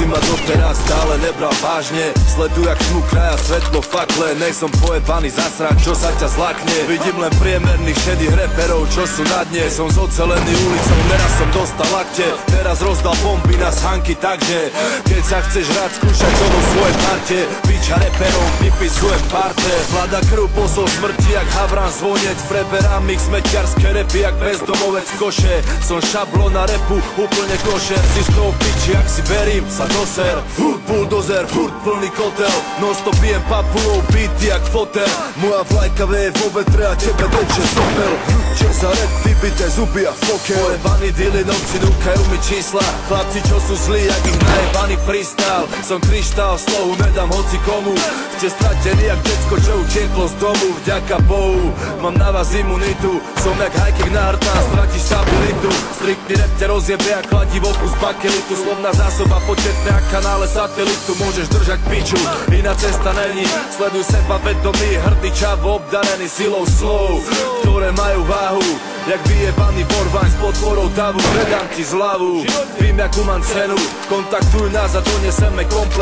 ma doteraz stále nebral vážne. Sleduj jak tmu kraja svetlo fakle. Nej som pojebaný zasrať, čo sa ťa zlakne. Vidím len priemerných šedých reperov, čo sú na dne. Som zocelený ulicou, neraz som dostal lakte. Teraz rozdal bomby na shanky, takže keď sa chceš rád skúšať to vo svojej parte, piča reperom vypisujem parte. Vláda krv posol smrti jak Havran zvonec. Preberám ich smetiarské repy jak bezdomovec koše. Som šablo na repu, úplne košer. Si z toho piči, jak si verím, sa doser. Furt bulldozer, furt plný kotel. Non stop pijem papulou, beaty jak fotel. Moja vlajka veje vo vetre a tebe teče sopel. Čo za rap, vybité zuby a fokel. Pojebaní dily novci núkajú mi čísla. Chlapci čo sú zlí, jak ich najebaný freestyle. Som kryštál, slohu nedám hoci komu. Ste stratení jak decko, čo utieklo z domu. Vďaka Bohu, mám na vás imunitu. Som jak hajkek na hrtán, stratíš stabilitu. Striktný rap ťa rozjebe a kladí v okus bakelitu. Slovná zásoba početné a kanále satelitu. Môžeš držať piču, iná cesta není. Sleduj seba vedomý, hrdý čavo obdarený silou slov, ktoré majú váhu jak vyjebaný borvaň s potvorou davu. Predám ti zľavu, vím jakú mám cenu. Kontaktuj nás a doneseme komplet.